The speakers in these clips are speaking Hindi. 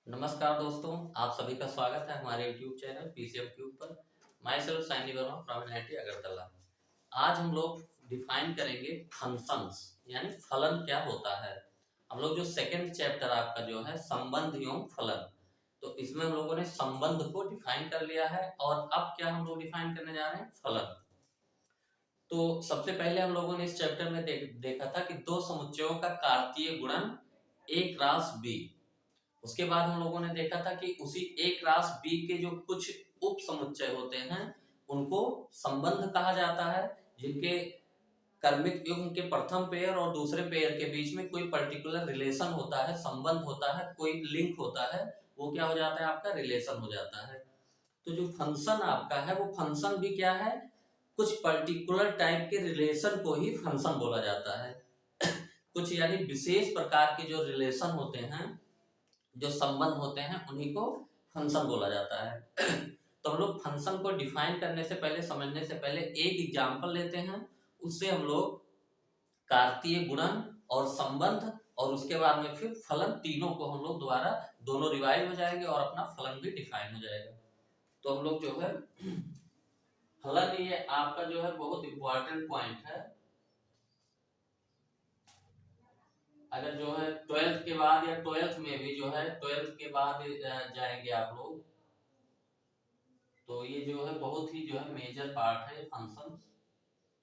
नमस्कार दोस्तों, आप सभी का स्वागत है हमारे YouTube चैनल पीसीएम क्यूब पर। Myself Saini Verma from NIT Agartala. आज हम लोग डिफाइन करेंगे फंक्शंस यानी फलन क्या होता है। हम लोग जो सेकंड चैप्टर आपका जो है संबंध एवं फलन, तो इसमें हम लोगों ने संबंध को डिफाइन कर लिया है और अब क्या हम लोग डिफाइन करने जा रहे हैं, फलन। तो सबसे पहले हम लोगों ने इस चैप्टर में देखा था कि दो समुच्चयों का कार्तीय गुणन ए क्रॉस बी। उसके बाद हम लोगों ने देखा था कि उसी ए क्रॉस बी के जो कुछ उप समुच्चय होते हैं उनको संबंध कहा जाता है, जिनके कर्मिक युग्म के प्रथम पेयर और दूसरे पेयर के बीच में कोई पर्टिकुलर रिलेशन होता है, संबंध होता है, कोई लिंक होता है, वो क्या हो जाता है, आपका रिलेशन हो जाता है। तो जो फंक्शन आपका है वो फंक्शन भी क्या है, कुछ पर्टिकुलर टाइप के रिलेशन को ही फंक्शन बोला जाता है। कुछ यानी विशेष प्रकार के जो रिलेशन होते हैं, जो संबंध होते हैं, उन्हीं को फंक्शन बोला जाता है। तो हम लोग फंक्शन को डिफाइन करने से पहले, समझने से पहले एक एग्जांपल लेते हैं, उससे हम लोग कार्तीय गुणन और संबंध और उसके बाद में फिर फलन, तीनों को हम लोग दोबारा दोनों रिवाइज हो जाएंगे और अपना फलन भी डिफाइन हो जाएगा। तो हम लोग जो है फलन, ये आपका जो है बहुत इंपॉर्टेंट पॉइंट है। अगर जो है 12th के बाद या 12th में भी जो है 12th के बाद जाएंगे आप लोग, तो ये जो है बहुत ही जो है मेजर पार्ट है फंक्शन,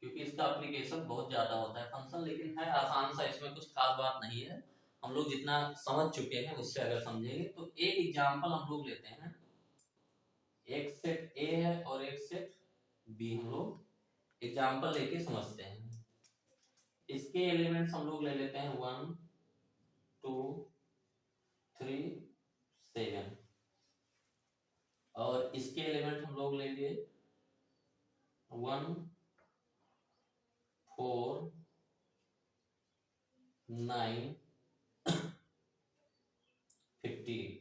क्योंकि इसका एप्लीकेशन बहुत ज्यादा होता है फंक्शन, लेकिन है आसान सा, इसमें कुछ खास बात नहीं है। हम लोग जितना समझ चुके हैं उससे अगर समझेंगे तो एक एग्जांपल हम लोग लेते हैं। एक सेट ए है और एक सेट बी, हम लोग एग्जांपल लेके समझते हैं। इसके एलिमेंट्स हम लोग ले लेते हैं 1 2 3 7, और इसके एलिमेंट हम लोग ले लिए 1 4 9 15।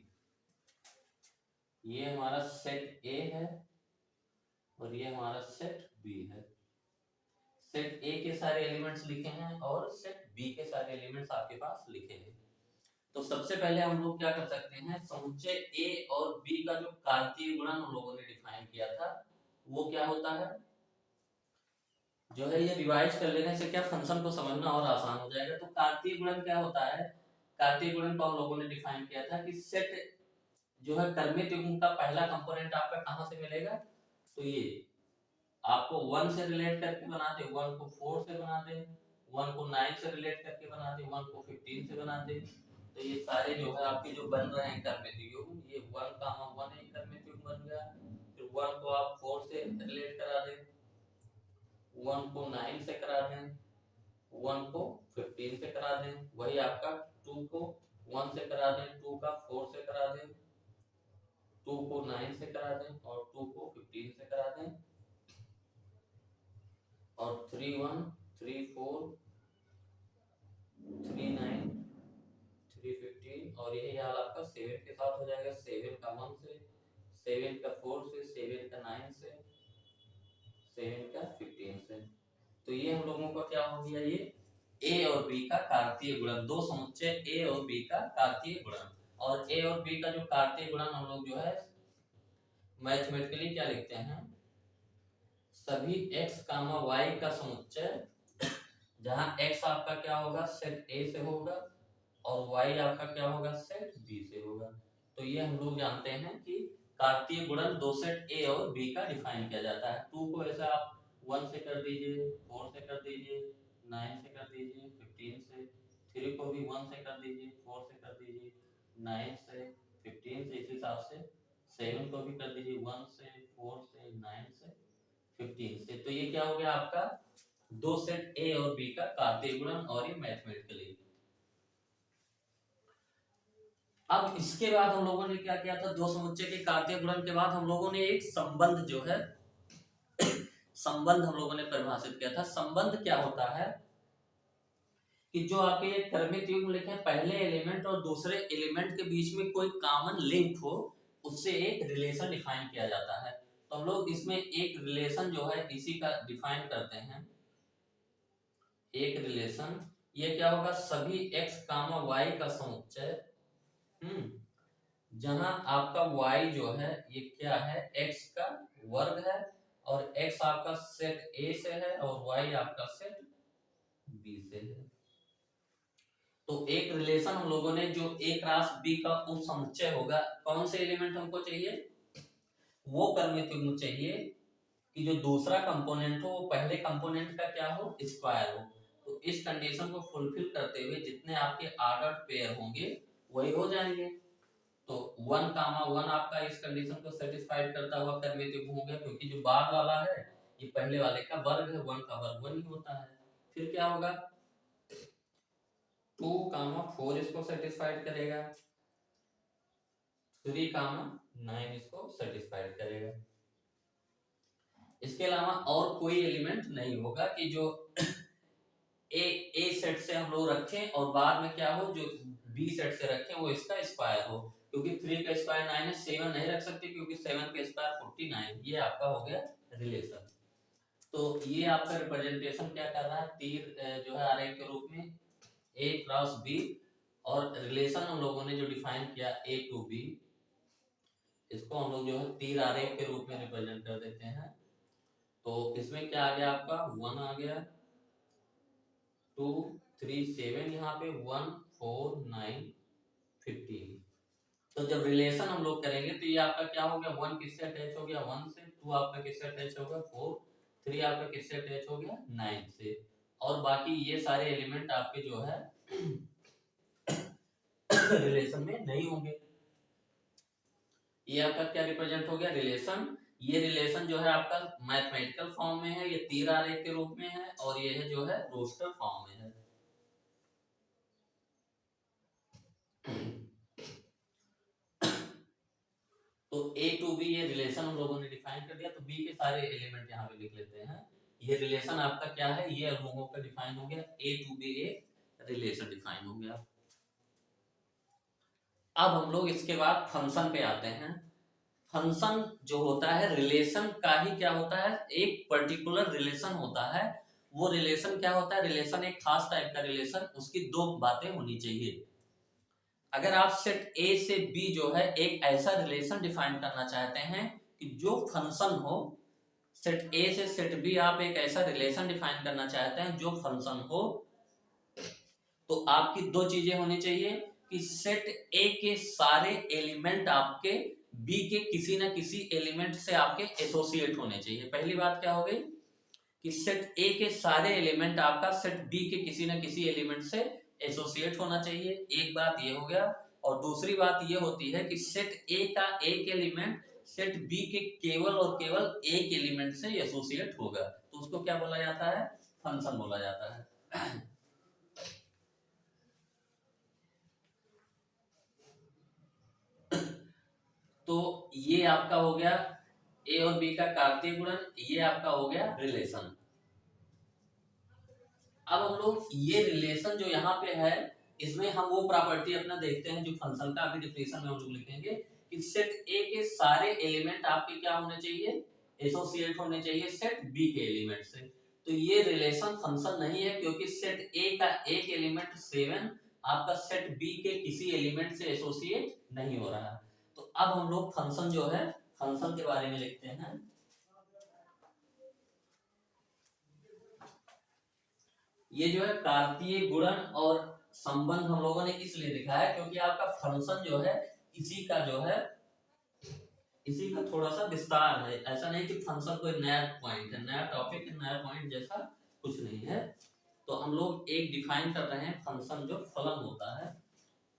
ये हमारा सेट ए है और ये हमारा सेट बी है। सेट ए के सारे एलिमेंट्स लिखे हैं और सेट बी के सारे एलिमेंट्स आपके पास लिखे हैं। तो सबसे पहले हम लोग क्या कर सकते हैं, समुच्चय ए और बी का जो कार्तीय गुणन हम लोगों ने डिफाइन किया था वो क्या होता है, जो है ये रिवाइज कर लेने से क्या फंक्शन को समझना और आसान हो जाएगा। तो कार्तीय गुणन क्या होता है, कार्तीय गुणन को हम लोगों ने डिफाइन किया था कि सेट जो है कर्मित युग्म का पहला कंपोनेंट आपका कहां से मिलेगा, तो ये आपको 1 से रिलेट करके बना दे, 1 को 4 से बना दे, 1 को 9 से रिलेट करके बना दे, 1 को 15 से बना दे। तो ये सारे जो है आपके जो बन रहे हैं कर्मित युग्म, ये 1 का 1 एक कर्मित युग्म बन गया, फिर 1 को आप 4 से रिलेट करा दें, 1 को 9 से करा दें, 1 को 15 से करा दें, वही आपका 2 को 1 से करा दें, 2 का 4 से करा दें, 2 को 9 से करा दें और 2 को 15 से करा दें, और 3 1 3 4 3 9 3 15, और यही हाल आपका 7 के साथ हो जाएगा। 7 का 1 से, 7 का 4 से, 7 का 9 से, 7 का 15 से। तो ये हम लोगों का क्या हो गया, ये ए और बी का कार्तीय गुणन, दो समुच्चय ए और बी का कार्तीय गुणन। और ए और बी का जो कार्तीय गुणन हम लोग जो है मैथमेटिकली क्या लिखते हैं, सभी x कामा y का समुच्चय, जहां x आपका क्या होगा, सेट ए से होगा और y आपका क्या होगा, सेट बी से होगा। तो ये हम लोग जानते हैं कि कार्तीय गुणन दो सेट ए और बी का डिफाइन किया जाता है। 2 को ऐसा आप 1 से कर दीजिए, 4 से कर दीजिए, 9 से कर दीजिए, 15 से, 3 को भी 1 से कर दीजिए, 4 से कर दीजिए, 9 से, 15 से, इस हिसाब से 7 को भी कर दीजिए 1 से, 4 से, 9 से, 15 से। तो ये क्या हो गया आपका, दो सेट ए और बी का कार्तीय गुणन, और ये मैथमेटिकली। अब इसके बाद हम लोगों ने क्या किया था, दो समुच्चय के कार्तीय गुणन के बाद हम लोगों ने एक संबंध जो है संबंध हम लोगों ने परिभाषित किया था। संबंध क्या होता है कि जो आपके ये क्रमिक युग्म लिखे पहले एलिमेंट और दूसरे एलिमेंट के बीच में कोई कॉमन लिंक हो, उससे एक रिलेशन डिफाइन किया जाता है। तो हम लोग इसमें एक रिलेशन जो है इसी का डिफाइन करते हैं। एक रिलेशन, ये क्या होगा, सभी x कामा y का समुच्चय जहां आपका y जो है ये क्या है, x का वर्ग है, और x आपका सेट A से है और y आपका सेट B से है। तो एक रिलेशन हम लोगों ने जो A क्रॉस B का उप समुच्चय होगा, कौन से एलिमेंट हमको चाहिए, वो कर्म चाहिए कि जो दूसरा कंपोनेंट हो वो पहले कंपोनेंट का क्या हो, स्क्वायर हो। तो इस कंडीशन को फुलफिल करते हुए जितने आपके ऑर्डर्ड पेयर होंगे वही हो जाएंगे। तो 1, 1 आपका इस कंडीशन को सेटिस्फाइड करता हुआ कर्मेटिव हो गया, क्योंकि जो बाद वाला है ये पहले वाले का वर्ग है, 1 का वर्ग 1 ही होता है। फिर क्या होगा, 2, 4 इसको सेटिस्फाइड करेगा, 3, 9 इसको सेटिस्फाइड करेगा। इसके अलावा और कोई एलिमेंट नहीं होगा कि जो ए सेट से हम लोग रखें और बाद में क्या हो जो बी सेट से रखें वो इसका स्क्वायर हो, क्योंकि 3 का स्क्वायर 9 है, 7 नहीं रख सकते क्योंकि 7 का स्क्वायर 49। ये आपका हो गया रिलेशन। तो ये आपका रिप्रेजेंटेशन क्या कर रहा है, तीर जो है आरेख के रूप में ए क्रॉस बी, और रिलेशन हम लोगों ने जो डिफाइन किया ए टू बी, इसको हम लोग जो है तीर आरेख के रूप में रिप्रेजेंट कर देते हैं। तो इसमें क्या आ गया आपका 1 आ गया, 2, 3, 7, यहाँ पे 1, 4, 9, 15। तो जब रिलेशन हम लोग करेंगे तो ये आपका क्या हो गया, 1 किससे अटैच हो गया 1 से, 2 आपका किससे अटैच हो गया 4, 3 आपका किससे अटैच हो गया 9 से, और बाकी ये सारे एलिमेंट आपके जो है रिलेशन में नहीं होंगे। ये आपका क्या रिप्रेजेंट हो गया रिलेशन। ये रिलेशन जो है आपका मैथमेटिकल फॉर्म में है, ये तीर आरेख के रूप में है, और ये है जो है रोस्टर फॉर्म में है। तो ए टू बी ये रिलेशन हम लोगों ने डिफाइन कर दिया, तो बी के सारे एलिमेंट यहाँ पे लिख लेते हैं। ये रिलेशन आपका क्या है, ये हम लोगों का डिफाइन हो गया, A to B a relation define हो गया। अब हम लोग इसके बाद फंक्शन पे आते हैं। फंक्शन जो होता है रिलेशन का ही क्या होता है, एक पर्टिकुलर रिलेशन होता है। वो रिलेशन क्या होता है, रिलेशन एक खास टाइप का रिलेशन, उसकी दो बातें होनी चाहिए। अगर आप सेट ए से बी जो है एक ऐसा रिलेशन डिफाइन करना चाहते हैं कि जो फंक्शन हो, सेट ए से सेट बी आप एक ऐसा रिलेशन डिफाइन करना चाहते हैं जो फंक्शन हो, तो आपकी दो चीजें होनी चाहिए कि सेट ए के सारे एलिमेंट आपके बी के किसी ना किसी एलिमेंट से आपके एसोसिएट होने चाहिए। पहली बात क्या हो गई कि सेट ए के सारे एलिमेंट आपका सेट बी के किसी ना किसी एलिमेंट से एसोसिएट होना चाहिए, एक बात ये हो गया। और दूसरी बात ये होती है कि सेट ए का एक एलिमेंट सेट बी के केवल और केवल एक एलिमेंट से एसोसिएट होगा, तो उसको क्या बोला जाता है, फंक्शन बोला जाता है। तो ये आपका हो गया ए और बी का कार्तीय गुणन, ये आपका हो गया रिलेशन। अब हम लोग ये रिलेशन जो यहाँ पे है इसमें हम वो प्रॉपर्टी अपना देखते हैं जो फंक्शन का अभी डिफिनेशन में हम लोग लिखेंगे कि सेट ए के सारे एलिमेंट आपके क्या होने चाहिए, एसोसिएट होने चाहिए सेट बी के एलिमेंट से। तो ये रिलेशन फंक्शन नहीं है क्योंकि सेट ए का एक एलिमेंट 7 आपका सेट बी के किसी एलिमेंट से एसोसिएट नहीं हो रहा। तो अब हम लोग फंक्शन जो है फंक्शन के बारे में लिखते हैं। ये जो है कार्तीय गुणन और संबंध हम लोगों ने इसलिए दिखाया क्योंकि आपका फंक्शन जो है इसी का जो है इसी का थोड़ा सा विस्तार है। ऐसा नहीं कि फंक्शन कोई नया पॉइंट है, नया टॉपिक है, नया पॉइंट जैसा कुछ नहीं है। तो हम लोग एक डिफाइन कर रहे हैं फंक्शन जो फलन होता है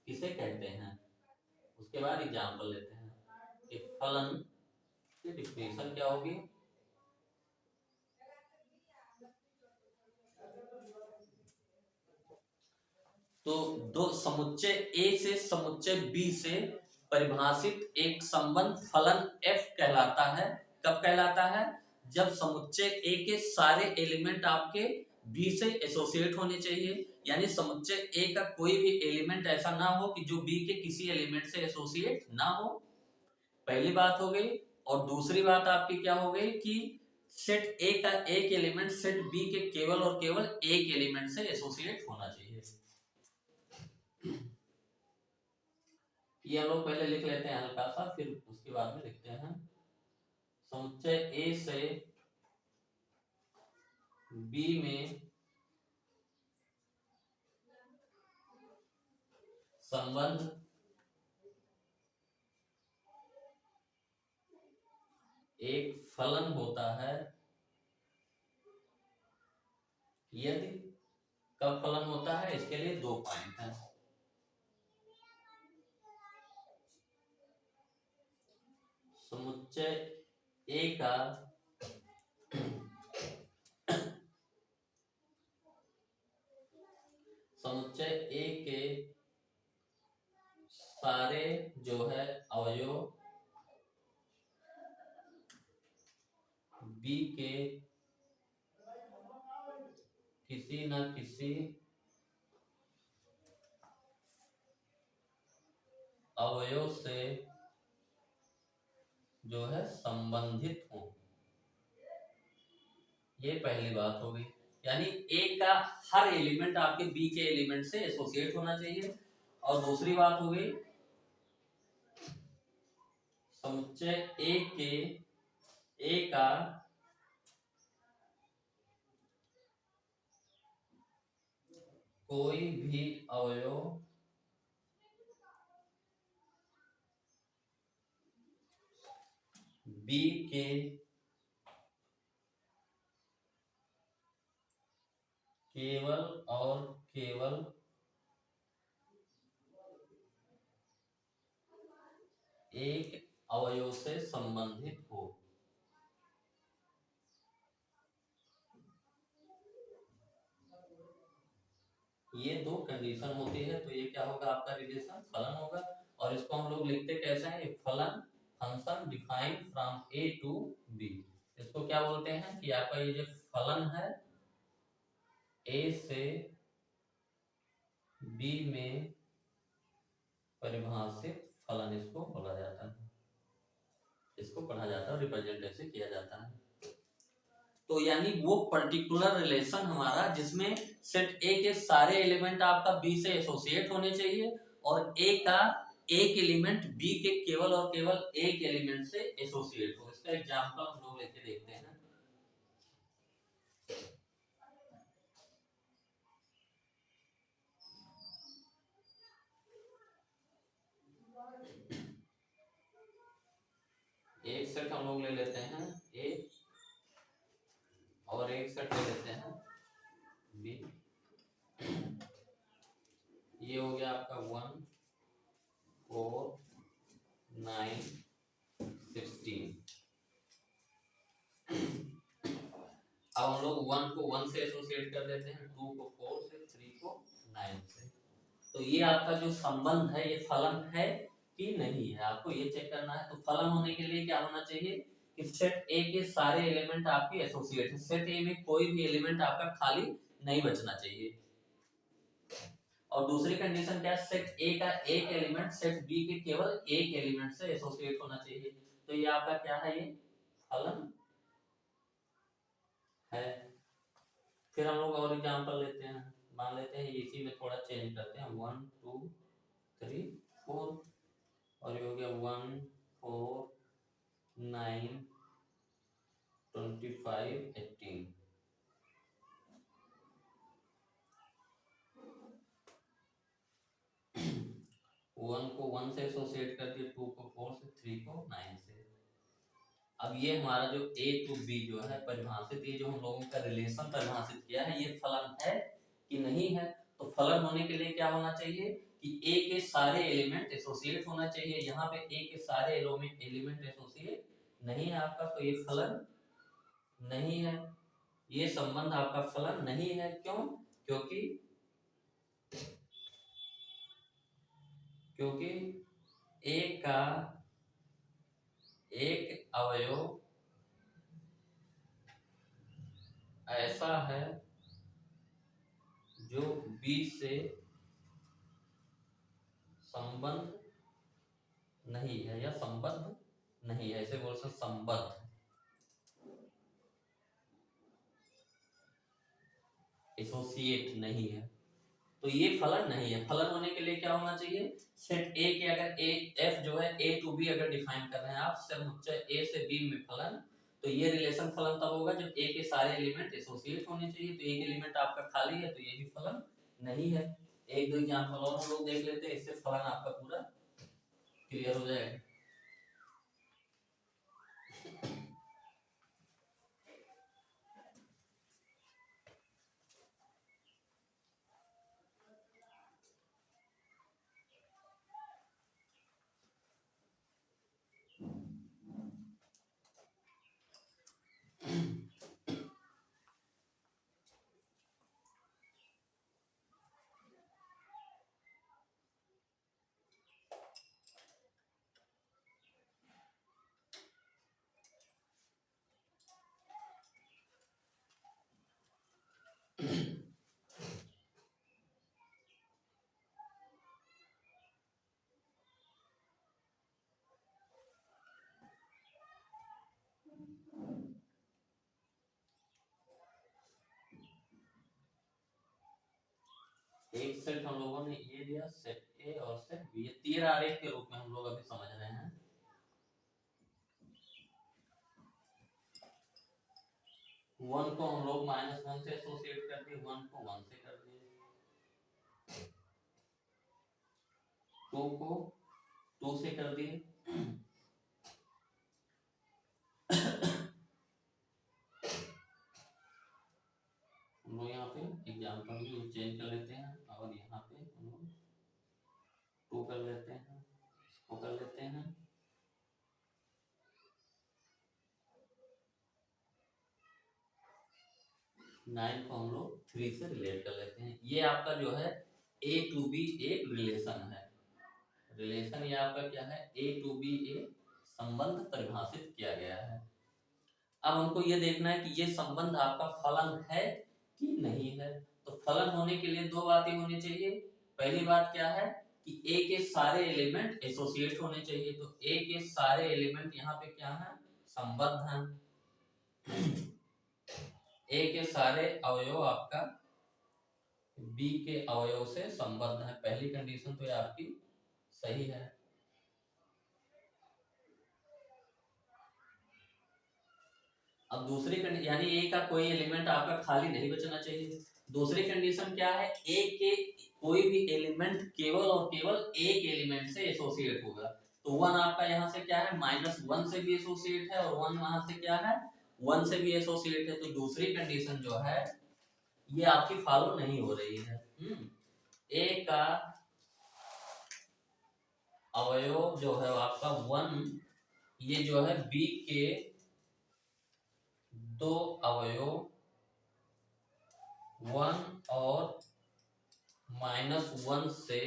किसे कहते हैं, उसके बाद एग्जांपल लेते हैं कि फलन की डिफिनेशन क्या होगी। तो दो समुच्चय ए से समुच्चय बी से परिभाषित एक संबंध फलन f कहलाता है। कब कहलाता है, जब समुच्चय ए के सारे एलिमेंट आपके बी से एसोसिएट होने चाहिए, यानी समुच्चय ए का कोई भी एलिमेंट ऐसा ना हो कि जो बी के किसी एलिमेंट से एसोसिएट ना हो, पहली बात हो गई। और दूसरी बात आपकी क्या हो गई कि सेट ए का एक एलिमेंट सेट बी के केवल और केवल एक एलिमेंट से एसोसिएट होना चाहिए। ये हम लोग पहले लिख लेते हैं हल्का सा, फिर उसके बाद में लिखते हैं। समुच्चय ए से बी में संबंध एक फलन होता है यदि, कब फलन होता है इसके लिए 2 पॉइंट हैं। समुच्चय ए का समुच्चय ए के सारे जो है अवयव बी के किसी न किसी अवयव से जो है संबंधित हो। ये पहली बात हो गई, यानी ए का हर एलिमेंट आपके बी के एलिमेंट से एसोसिएट होना चाहिए। और दूसरी बात हो गई, समुच्चय ए के ए का कोई भी अवयव बी के केवल और केवल एक अवयव से संबंधित हो। ये 2 कंडीशन होती है, तो ये क्या होगा आपका रिलेशन फलन होगा। और इसको हम लोग लिखते कैसे हैं, फलन function define from A to B. इसको क्या बोलते हैं कि आपका ये जो फलन है ए से बी में परिभाषित फलन इसको बोला जाता है, इसको पढ़ा जाता है, रिप्रेजेंट ऐसे किया जाता है। तो यानी वो पर्टिकुलर रिलेशन हमारा जिसमें सेट ए के सारे एलिमेंट आपका बी से एसोसिएट होने चाहिए और ए का एक एलिमेंट बी के केवल और केवल एक एलिमेंट से एसोसिएट हो। इसका एग्जांपल हम लोग लेके देखते हैं। एक सेट हम लोग ले लेते हैं ए और एक सेट ले लेते हैं बी। ये हो गया आपका 1 4 9 16। अब हम लोग 1 को 1 से एसोसिएट कर देते हैं, 2 को 4 से, 3 को 9 से। तो ये आपका जो संबंध है ये फलन है कि नहीं है, आपको ये चेक करना है। तो फलन होने के लिए क्या होना चाहिए कि सेट ए के सारे एलिमेंट आपके एसोसिएट है, सेट ए में कोई भी एलिमेंट आपका खाली नहीं बचना चाहिए। और दूसरी कंडीशन क्या है, सेट ए का एक एलिमेंट सेट बी के केवल एक एलिमेंट से एसोसिएट होना चाहिए। तो ये आपका क्या है, ये फलन है। फिर हम लोग और एग्जांपल लेते हैं, मान लेते हैं इसी में थोड़ा चेंज करते हैं, 1 2 3 4 और ये हो गया 1 4 9 25 18। 1 को 1 से एसोसिएट कर दिया, 2 को 4 से, 3 को 9 से। अब ये हमारा जो ए टू बी जो है परिभाषित, ये जो हम लोगों का रिलेशन परिभाषित किया है, ये फलन है कि नहीं है। तो फलन होने के लिए क्या होना चाहिए कि ए के सारे एलिमेंट एसोसिएट होना चाहिए। यहाँ पे ए के सारे एलिमेंट एसोसिएट नहीं है आपका, तो ये फलन नहीं है, ये संबंध आपका फलन नहीं है। क्यों? क्योंकि क्योंकि ए का एक अवयव ऐसा है जो बी से संबंध नहीं है या संबद्ध नहीं है, ऐसे बोल सकते संबद्ध, एसोसिएट नहीं है। तो ये फलन नहीं है। फलन होने के लिए क्या होना चाहिए, सेट ए के अगर ए एफ जो है ए टू बी अगर डिफाइन कर रहे हैं आप समुच्चय ए से बी में फलन, तो ये रिलेशन फलन तब होगा जब ए के सारे एलिमेंट एसोसिएट होने चाहिए। तो एक एलिमेंट आपका खाली है तो ये भी फलन नहीं है। एक दो एग्जांपल और हम लोग देख लेते हैं, इससे फलन आपका पूरा क्लियर हो जाएगा। एक सेट हम लोगों ने ये दिया, सेट ए और सेट बी, ये तीर आरेख के रूप में हम लोग अभी समझ रहे हैं। वन को हम लोग -1 से एसोसिएट कर दिए, वन को 1 से कर दिए, 2 को 2 से कर दिए, हम लोग यहाँ पे एग्जाम्पल भी चेंज कर लेते हैं और यहाँ पे हम लोग 2 कर लेते हैं, इसको कर लेते हैं, 9 को हम लोग 3 से रिलेट कर लेते हैं। ये आपका जो है ए टू बी एक रिलेशन है। रिलेशन ये आपका क्या है, ए टू बी ए संबंध परिभाषित किया गया है। अब हमको ये देखना है कि ये संबंध आपका फलन है कि नहीं है। तो फलन होने के लिए दो बातें होनी चाहिए। पहली बात क्या है कि ए के सारे एलिमेंट एसोसिएट होने चाहिए। तो ए के सारे एलिमेंट यहाँ पे क्या है, संबद्ध हैं। ए के सारे अवयव आपका बी के अवयव से संबद्ध है। पहली कंडीशन तो ये आपकी सही है। अब दूसरी कंडीशन यानी ए का कोई एलिमेंट आपका खाली नहीं बचना चाहिए। दूसरी कंडीशन क्या है, ए के कोई भी एलिमेंट केवल और केवल एक एलिमेंट से एसोसिएट होगा। तो 1 आपका यहाँ से क्या है, -1 से भी एसोसिएट है और 1 वहां से क्या है, 1 से भी एसोसिएट है। तो दूसरी कंडीशन जो है ये आपकी फॉलो नहीं हो रही है। ए का अवयव जो है आपका 1, ये जो है बी के दो अवयव 1 और -1 से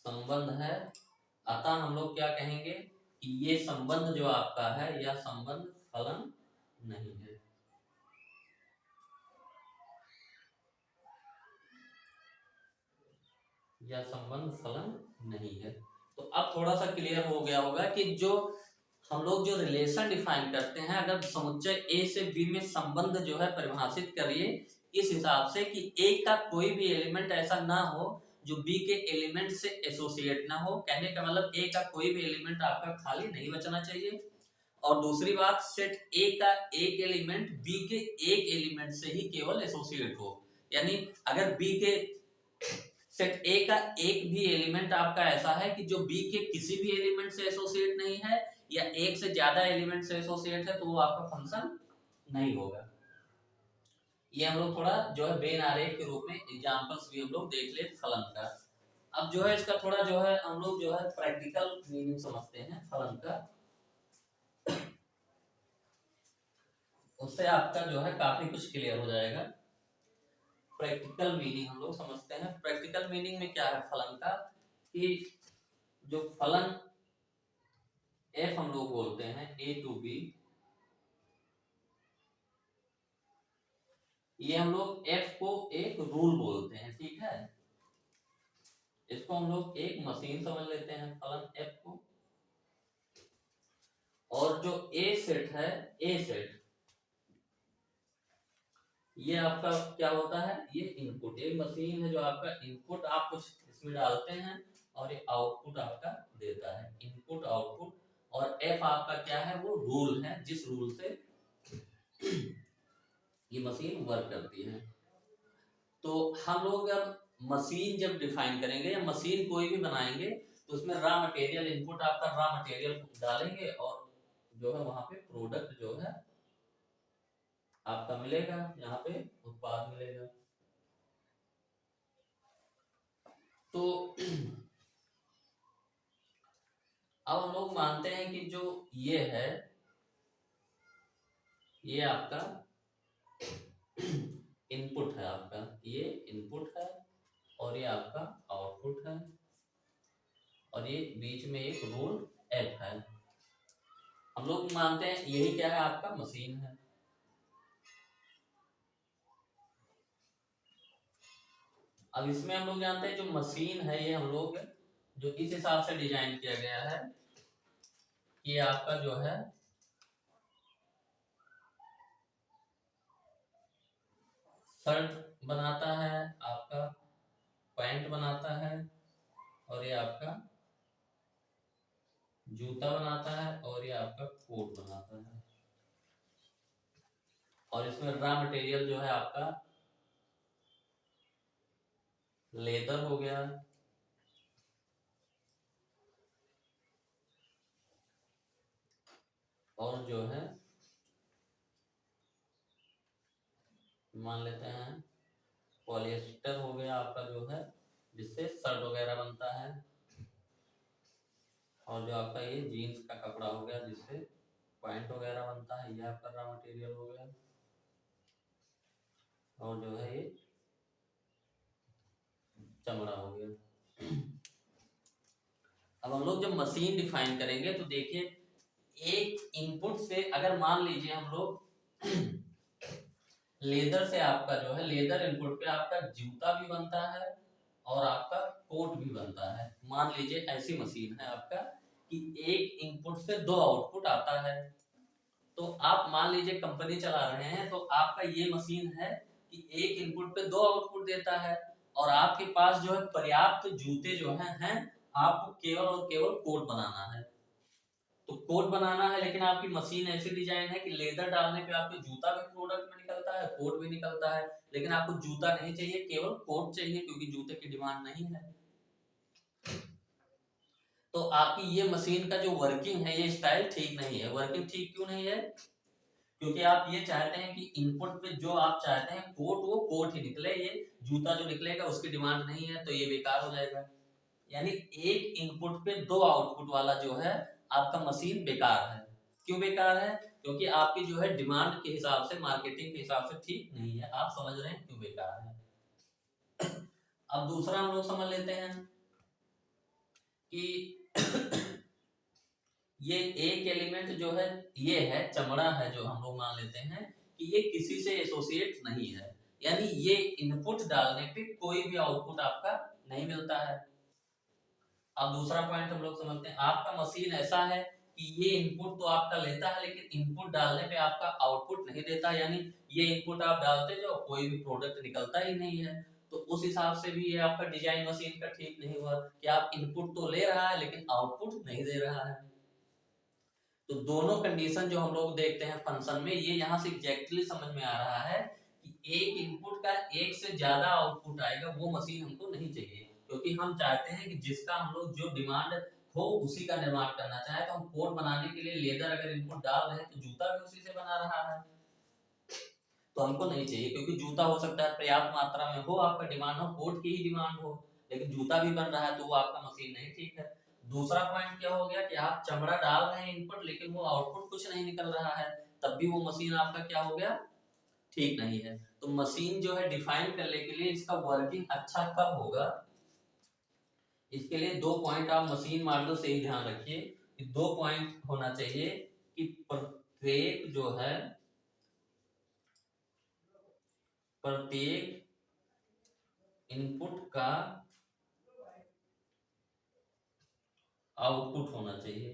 संबंध है। अतः हम लोग क्या कहेंगे कि ये संबंध जो आपका है यह संबंध फलन नहीं है। यह संबंध फलन नहीं है। तो अब थोड़ा सा क्लियर हो गया होगा कि जो हम लोग जो रिलेशन डिफाइन करते हैं, अगर समुच्चय ए से बी में संबंध जो है परिभाषित करिए इस हिसाब से कि ए का कोई भी एलिमेंट ऐसा ना हो जो बी के एलिमेंट से एसोसिएट ना हो। कहने का मतलब ए का कोई भी एलिमेंट आपका खाली नहीं बचना चाहिए। और दूसरी बात, सेट ए का एक एलिमेंट बी के एक एलिमेंट से ही केवल एसोसिएट हो। यानी अगर बी के सेट ए का एक भी एलिमेंट आपका ऐसा है कि जो बी के किसी भी एलिमेंट से एसोसिएट नहीं है या एक से ज्यादा एलिमेंट से एसोसिएट है, तो वो आपका फंक्शन नहीं होगा। ये हम लोग थोड़ा जो है वेन आरेख के रूप में एग्जांपल्स भी हम लोग देख ले फलन का। अब जो है इसका थोड़ा जो है हम लोग जो है प्रैक्टिकल मीनिंग समझते हैं फलन का, उससे आपका जो है काफी कुछ क्लियर हो जाएगा। प्रैक्टिकल मीनिंग हम लोग समझते हैं। प्रैक्टिकल मीनिंग में क्या है फलन का, कि जो फलन एफ हम लोग बोलते हैं ए टू बी, ये हम लोग एफ को एक रूल बोलते हैं, ठीक है। इसको हम लोग एक मशीन समझ लेते हैं फलन एफ को। और जो ए सेट है, ए सेट ये आपका क्या होता है, ये इनपुट, ये मशीन है जो आपका इनपुट आप कुछ इसमें डालते हैं और ये आउटपुट आपका देता है, इनपुट आउटपुट। और एफ आपका क्या है, वो रूल है, जिस रूल से ये मशीन वर्क करती है। तो हम लोग अब मशीन जब डिफाइन करेंगे या मशीन कोई भी बनाएंगे तो उसमें रॉ मटेरियल इनपुट आपका रॉ मटेरियल डालेंगे और जो है वहां पे प्रोडक्ट जो है आपका मिलेगा, यहाँ पे उत्पाद मिलेगा। तो अब हम लोग मानते हैं कि जो ये है, ये आपका इनपुट है, आपका ये इनपुट है और ये आपका आउटपुट है और ये बीच में एक रूल एफ है। हम लोग मानते हैं यही क्या है, आपका मशीन है। अब इसमें हम लोग जानते हैं जो मशीन है ये हम लोग जो इस हिसाब से डिजाइन किया गया है कि आपका जो है शर्ट बनाता है, आपका पैंट बनाता है और ये आपका जूता बनाता है और ये आपका कोट बनाता है। और इसमें रॉ मटेरियल जो है आपका लेदर हो गया, और जो है मान लेते हैं पॉलिएस्टर हो गया आपका, जो है जिससे शर्ट वगैरह बनता है। और जो आपका ये जीन्स का कपड़ा हो गया जिससे पैंट वगैरह बनता है, ये आपका रॉ मटेरियल हो गया। और जो है ये चमड़ा हो गया। अब हम लोग जब मशीन डिफाइन करेंगे तो देखिए, एक इनपुट से अगर मान लीजिए हम लोग लेदर से आपका जो है लेदर इनपुट पे आपका जूता भी बनता है और आपका कोट भी बनता है। मान लीजिए ऐसी मशीन है आपका कि एक इनपुट से दो आउटपुट आता है। तो आप मान लीजिए कंपनी चला रहे हैं तो आपका ये मशीन है कि एक इनपुट पे दो आउटपुट देता है और आपके पास जो है पर्याप्त जूते जो हैं आपको केवल और केवल कोट बनाना है। तो कोट बनाना है लेकिन आपकी मशीन ऐसी डिजाइन है कि लेदर डालने पे आपके जूता भी प्रोडक्ट में निकलता है, कोट भी निकलता है, लेकिन आपको जूता नहीं चाहिए, केवल कोट चाहिए क्योंकि जूते की डिमांड नहीं है। तो आपकी ये मशीन का जो वर्किंग है ये स्टाइल ठीक नहीं है। वर्किंग ठीक क्यों नहीं है? क्योंकि आप ये चाहते हैं कि इनपुट पे जो आप चाहते हैं कोट, वो कोट ही निकले, ये जूता जो निकलेगा उसकी डिमांड नहीं है, तो ये बेकार हो जाएगा। यानी एक इनपुट पे दो आउटपुट वाला जो है आपका मशीन बेकार है। क्यों बेकार है? क्योंकि आपकी जो है डिमांड के हिसाब से, मार्केटिंग के हिसाब से ठीक नहीं है। आप समझ रहे हैं क्यों बेकार है। अब दूसरा हम लोग समझ लेते हैं कि ये एक एलिमेंट जो है ये है चमड़ा है, जो हम लोग मान लेते हैं कि ये किसी से एसोसिएट नहीं है, यानी ये इनपुट डालने पे कोई भी आउटपुट आपका नहीं मिलता है। अब दूसरा पॉइंट हम लोग समझते हैं, आपका मशीन ऐसा है कि ये इनपुट तो आपका लेता है लेकिन इनपुट डालने पे आपका आउटपुट नहीं देता, यानी ये इनपुट आप डालते जाओ कोई भी प्रोडक्ट निकलता ही नहीं है। तो उस हिसाब से भी ये आपका डिजाइन मशीन का ठीक नहीं हुआ कि आप इनपुट तो ले रहा है लेकिन आउटपुट नहीं दे रहा है। तो दोनों कंडीशन जो हम लोग देखते हैं फंक्शन में, ये यहाँ से एग्जैक्टली समझ में आ रहा है कि एक इनपुट का एक से ज्यादा आउटपुट आएगा, वो मशीन हमको नहीं चाहिए। क्योंकि हम चाहते हैं कि जिसका हम लोग जो डिमांड हो उसी का निर्माण करना चाहे। तो हम कोट बनाने के लिए लेदर अगर इनपुट डाल रहे हैं तो जूता भी उसी से बना रहा है, तो हमको नहीं चाहिए। क्योंकि जूता हो सकता है पर्याप्त मात्रा में हो, आपका डिमांड हो, कोट की ही डिमांड हो, लेकिन जूता भी बन रहा है तो वो आपका मशीन नहीं ठीक है। दूसरा पॉइंट क्या हो गया कि आप चमड़ा डाल रहे हैं इनपुट लेकिन वो आउटपुट कुछ नहीं निकल रहा है, तब भी वो मशीन आपका क्या हो गया, ठीक नहीं है। तो मशीन जो है डिफाइन करने के लिए इसका वर्किंग अच्छा कब होगा, इसके लिए दो पॉइंट आप मशीन मॉडल से ही ध्यान रखिए कि दो पॉइंट होना चाहिए कि प्रत्येक जो है प्रत्येक इनपुट का आउटपुट होना चाहिए।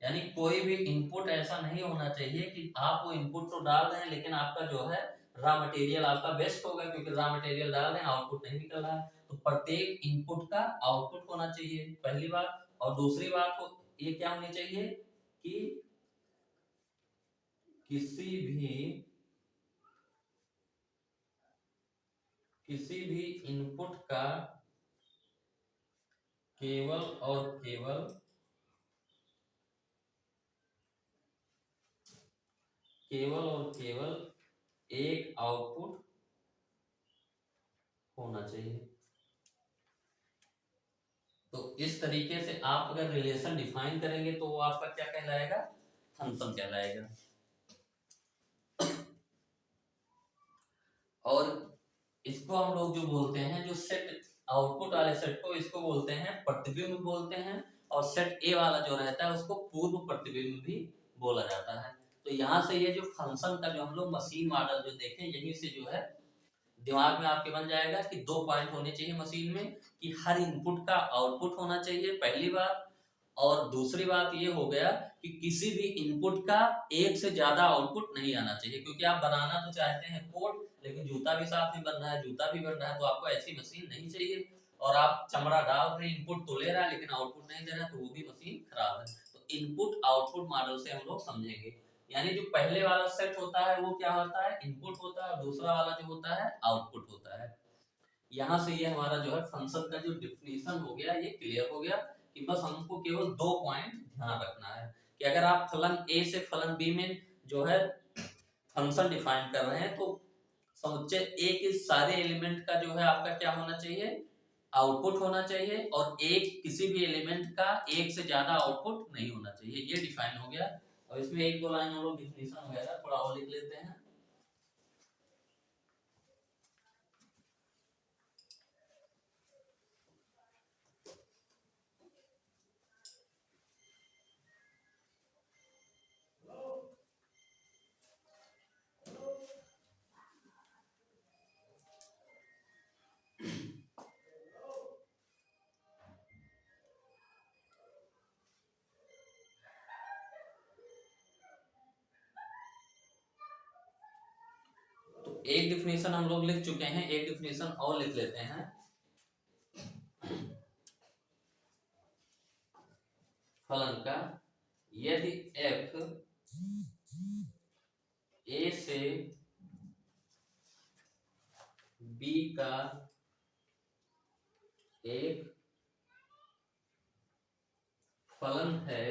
यानी कोई भी इनपुट ऐसा नहीं होना चाहिए कि आप वो इनपुट तो डाल रहे हैं लेकिन आपका जो है रॉ मटेरियल आपका बेस्ट होगा, क्योंकि रॉ मटेरियल डाल रहे हैं, आउटपुट नहीं निकल रहा है। तो प्रत्येक इनपुट का आउटपुट होना चाहिए, पहली बात। और दूसरी बात को ये क्या होनी चाहिए कि किसी भी इनपुट का केवल और केवल एक आउटपुट होना चाहिए। तो इस तरीके से आप अगर रिलेशन डिफाइन करेंगे तो वो आपका क्या कहलाएगा, फंक्शन कहलाएगा। और इसको हम लोग जो बोलते हैं, जो सेट आउटपुट वाले सेट को, इसको बोलते हैं प्रतिबिंब बोलते हैं। और सेट ए वाला जो रहता है उसको पूर्व प्रतिबिंब भी बोला जाता है। तो यहाँ से ये जो फंक्शन का जो हम लोग मशीन मॉडल जो देखें, यहीं से जो है दिमाग में आपके बन जाएगा कि 2 पॉइंट होने चाहिए मशीन में, कि हर इनपुट का आउटपुट होना चाहिए, पहली बात। और दूसरी बात ये हो गया कि किसी भी इनपुट का एक से ज्यादा आउटपुट नहीं आना चाहिए, क्योंकि आप बनाना तो चाहते हैं कोड, लेकिन जूता भी साथ में बन रहा है, जूता भी बन रहा है, तो आपको ऐसी मशीन नहीं चाहिए। और आप चमड़ा डाल रहे हैं, इनपुट तो ले रहा है लेकिन आउटपुट नहीं दे रहा है, तो वो भी मशीन खराब है। तो इनपुट आउटपुट मॉडल से हम लोग समझेंगे। यानी जो पहले वाला सेट होता है वो क्या होता है, इनपुट होता है, और दूसरा वाला जो होता है आउटपुट होता है। यहाँ से ये हमारा जो है फंक्शन का जो डिफिनीशन हो गया, ये क्लियर हो गया कि बस हमको केवल 2 पॉइंट ध्यान रखना है कि अगर आप फलन ए से फलन बी में जो है फंक्शन डिफाइन कर रहे हैं, तो समुच्चय ए के सारे एलिमेंट का जो है आपका क्या होना चाहिए, आउटपुट होना चाहिए। और एक किसी भी एलिमेंट का एक से ज्यादा आउटपुट नहीं होना चाहिए, ये डिफाइन हो गया। और इसमें एक दो लाइन हम लोग डिफिनीशन वगैरह थोड़ा और लिख लेते हैं। एक डिफिनेशन हम लोग लिख चुके हैं, एक डिफिनेशन और लिख लेते हैं। फलन का यदि f a से b का एक फलन है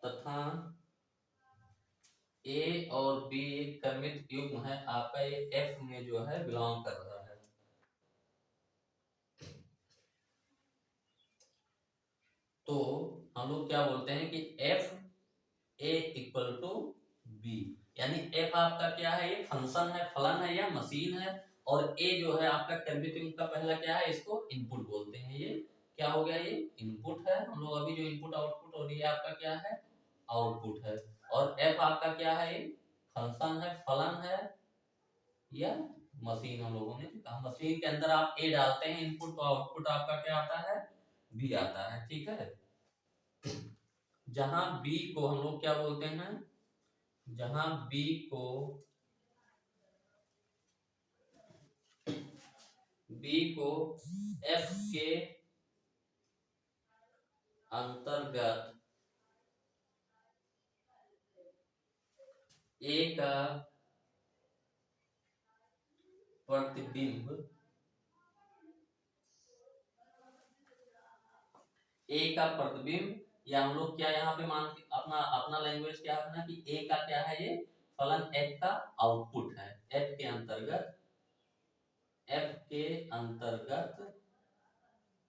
तथा a और b एक क्रमिक युग्म है, आपका ये f में जो है बिलोंग कर रहा है, तो हम लोग क्या बोलते हैं कि f a equal to b। यानी f आपका क्या है, ये फंक्शन है, फलन है या मशीन है। और a जो है आपका क्रमिक युग्म का पहला क्या है, इसको इनपुट बोलते हैं। ये क्या हो गया, ये इनपुट है। हम लोग अभी जो इनपुट आउटपुट हो रही है आपका क्या है, आउटपुट है। और f आपका क्या है, ये फंक्शन है, फलन है या मशीन। हम लोगों ने कहा मशीन के अंदर आप ए डालते हैं इनपुट, तो आउटपुट आपका क्या आता है, बी आता है, ठीक है। जहां बी को हम लोग क्या बोलते हैं, जहां बी को एफ के अंतर्गत ए का प्रतिबिंब, ए का प्रतिबिंब, या हम लोग क्या यहाँ पे मान के अपना अपना लैंग्वेज क्या रखना कि ए का क्या है, ये फलन एफ का आउटपुट है। एफ के अंतर्गत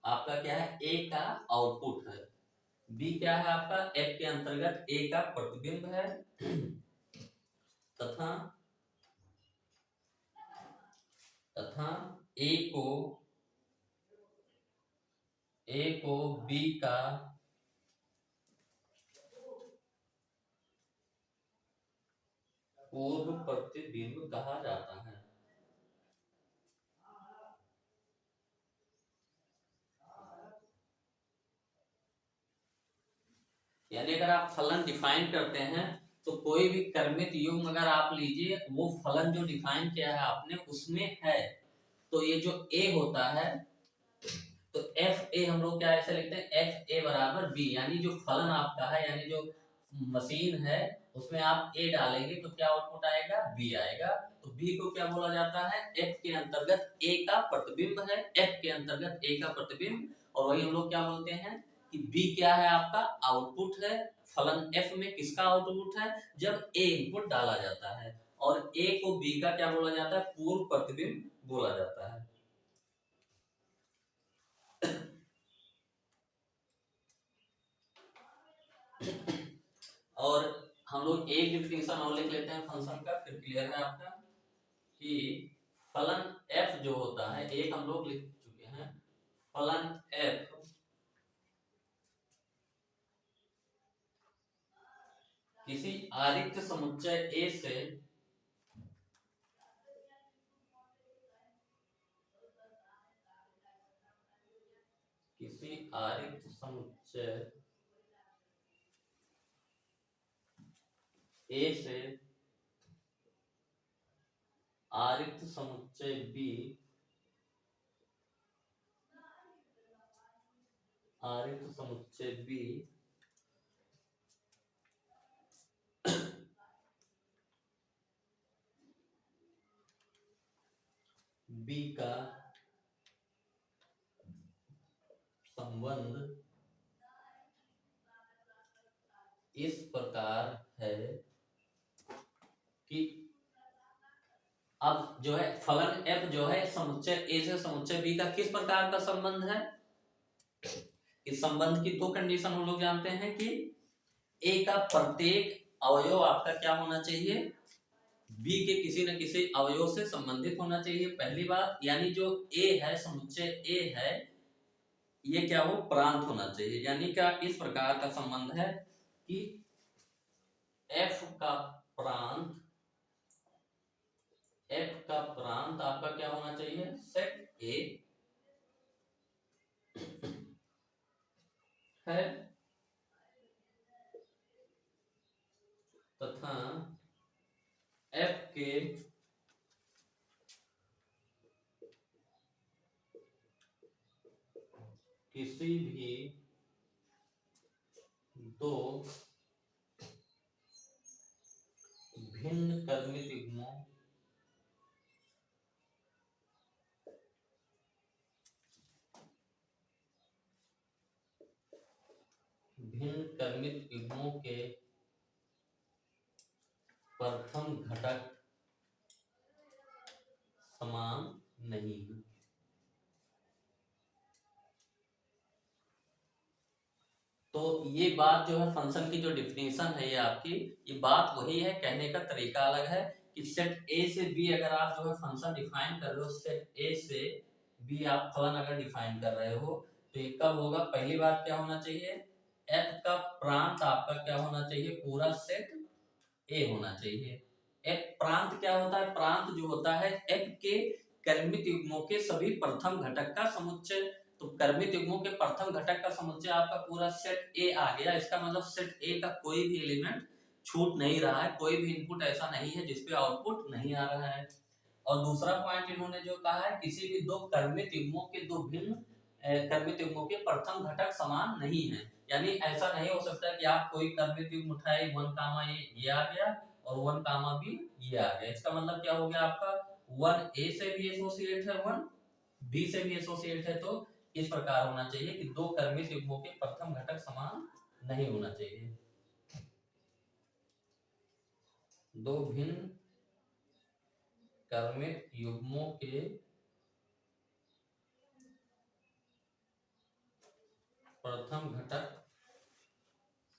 आपका क्या है, ए का आउटपुट है। बी क्या है आपका, एफ के अंतर्गत ए का प्रतिबिंब है तथा ए को बी का पूर्व प्रतिबिंब कहा जाता है। यानी अगर आप फलन डिफाइन करते हैं तो कोई भी कर्मित युग्म अगर आप लीजिए, वो फलन जो डिफाइन किया है आपने उसमें है, तो ये जो a होता है, तो एफ ए हम लोग क्या ऐसे लिखते हैं, एफ ए बराबर बी, यानी जो फलन आपका है, यानी जो मशीन है उसमें आप ए डालेंगे तो क्या आउटपुट आएगा, बी आएगा। तो बी को क्या बोला जाता है, एफ के अंतर्गत ए का प्रतिबिंब है, एफ के अंतर्गत ए का प्रतिबिंब, और वही हम लोग क्या बोलते हैं कि बी क्या है, आपका आउटपुट है। फलन एफ में किसका आउटपुट है, जब ए इनपुट डाला जाता है, और ए को बी का क्या बोला जाता है, पूर्व प्रतिबिंब बोला जाता है। और हम लोग एक डिफिनेशन और लिख लेते हैं फंक्शन का, फिर क्लियर है आपका कि फलन f जो होता है, एक हम लोग लिख चुके हैं, फलन f किसी आरिक्त समुच्चय A से किसी आरिक्त समुच्चय A से आरिक्त समुच्चय B, आरिक्त समुच्चय B B का संबंध इस प्रकार है कि अब जो है फलन f जो है समुच्चय A से समुच्चय B का किस प्रकार का संबंध है, इस संबंध की दो कंडीशन हम लोग जानते हैं कि A का प्रत्येक अवयव आपका क्या होना चाहिए, B के किसी न किसी अवयव से संबंधित होना चाहिए, पहली बात। यानी जो A है, समुच्चय A है, ये क्या हो, प्रांत होना चाहिए। यानी क्या इस प्रकार का संबंध है कि F का प्रांत, F का प्रांत आपका क्या होना चाहिए, सेट A है तथा F के किसी भी दो भिन्न कर्मित युग्मों के प्रथम घटक समान नहीं है। तो ये बात जो है फंक्शन की जो डिफिनेशन है ये आपकी, ये बात वही है, कहने का तरीका अलग है कि सेट A से B अगर आप जो है फंक्शन डिफाइन कर रहे हो, सेट A से B आप फलन अगर डिफाइन कर रहे हो, तो ये कब होगा, पहली बात क्या होना चाहिए, F का प्रांत आपका क्या होना चाहिए, पूरा सेट A होना चाहिए। F प्रांत क्या होता है, प्रांत जो होता है F के कर्मित युग्मों के सभी प्रथम घटक का समुच्चय। तो कर्मित युग्मों के प्रथम घटक का समुच्चय आपका पूरा सेट A आ गया, इसका मतलब सेट A का कोई भी एलिमेंट छूट नहीं रहा है, कोई भी इनपुट ऐसा नहीं है जिसपे आउटपुट नहीं आ रहा है। और दूसरा पॉइंट इन्होंने जो कहा है, किसी भी दो कर्मित युग्मों के दो भिन्न कर्मित युग्मों के प्रथम घटक समान नहीं है। यानी ऐसा नहीं हो सकता कि आप कोई कर्मित युग्म उठाए, 1 कामा ये आ गया और 1 कामा बी ये आ गया, इसका मतलब क्या हो गया आपका, 1 A से भी एसोसिएट है, 1 B से भी एसोसिएट है। तो इस प्रकार होना चाहिए कि दो कर्मित युग्मों के प्रथम घटक समान नहीं होना चाहिए, दो भिन्न कर्मित युग्मों के प्रथम घटक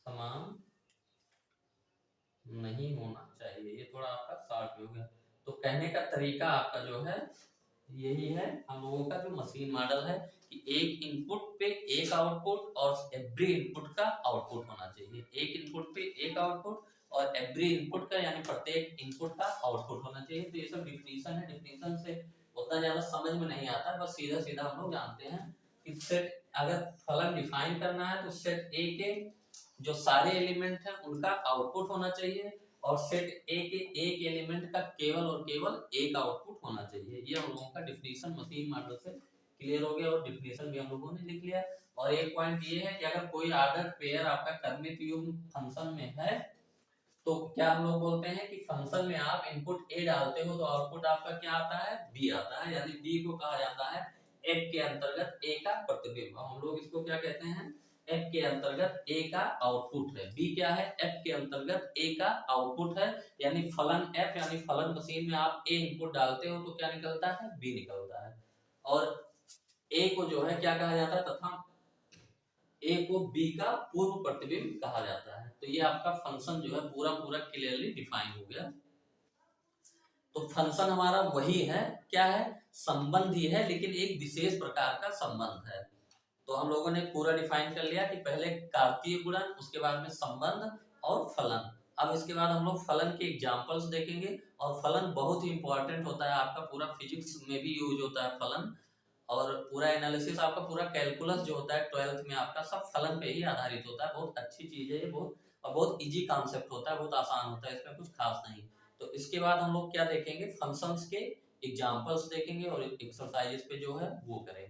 समान नहीं होना चाहिए। ये थोड़ा आपका शॉर्ट हो गया। तो कहने का तरीका आपका जो है यही है, हम लोगों का जो मशीन मॉडल है कि एक इनपुट पे एक आउटपुट और एवरी इनपुट का आउटपुट होना चाहिए, एक इनपुट पे एक आउटपुट और एवरी इनपुट का यानी प्रत्येक इनपुट का आउटपुट होना चाहिए। तो ये सब डिफिनीशन है, डिफिनीशन से उतना ज्यादा समझ में नहीं आता, बस सीधा सीधा हम लोग जानते हैं कि सेट अगर फलन डिफाइन करना है तो सेट ए के जो सारे एलिमेंट हैं उनका आउटपुट होना चाहिए, और सेट ए के एक एलिमेंट का केवल और केवल एक आउटपुट होना चाहिए। ये हम लोगों का डिफिनीशन मशीन मॉडल से क्लियर हो गया, और डिफिनीशन भी हम लोगों ने लिख लिया। और एक पॉइंट ये है कि अगर कोई ऑर्डर पेयर आपका कर्मित युग्म फंक्शन में है तो क्या हम लोग बोलते हैं कि फंक्शन में आप इनपुट ए डालते हो तो आउटपुट आपका क्या आता है, बी आता है। यानी बी को कहा जाता है एफ के अंतर्गत ए का प्रतिबिंब। हम लोग इसको क्या कहते हैं, एफ के अंतर्गत ए का आउटपुट है। बी क्या है, एफ के अंतर्गत ए का आउटपुट है। यानी फलन एफ यानी फलन मशीन में आप ए इनपुट डालते हो तो क्या निकलता है, बी निकलता है। और ए को जो है क्या कहा जाता है, तथा ए को बी का पूर्व प्रतिबिंब कहा जाता है। तो ये आपका फंक्शन जो है पूरा पूरा क्लियरली डिफाइन हो गया। तो फंक्शन हमारा वही है, क्या है, संबंध ही है, लेकिन एक विशेष प्रकार का संबंध है। तो हम लोगों ने पूरा डिफाइन कर लिया कि पहले कार्तीय गुणन, उसके बाद में संबंध और फलन। अब इसके बाद हम लोग फलन के एग्जांपल्स देखेंगे, और फलन बहुत ही इंपॉर्टेंट होता है, आपका पूरा फिजिक्स में भी यूज होता है फलन। और पूरा एनालिसिस आपका पूरा कैलकुलस जो होता है 12th में आपका सब फलन पे ही आधारित होता है। बहुत अच्छी चीज है ये, बहुत और बहुत इजी कॉन्सेप्ट होता है, बहुत आसान होता है, इसमें कुछ खास नहीं। तो इसके बाद हम लोग क्या देखेंगे, फंक्शंस के एग्जांपल्स देखेंगे और एक्सरसाइजेस पे जो है वो करेंगे।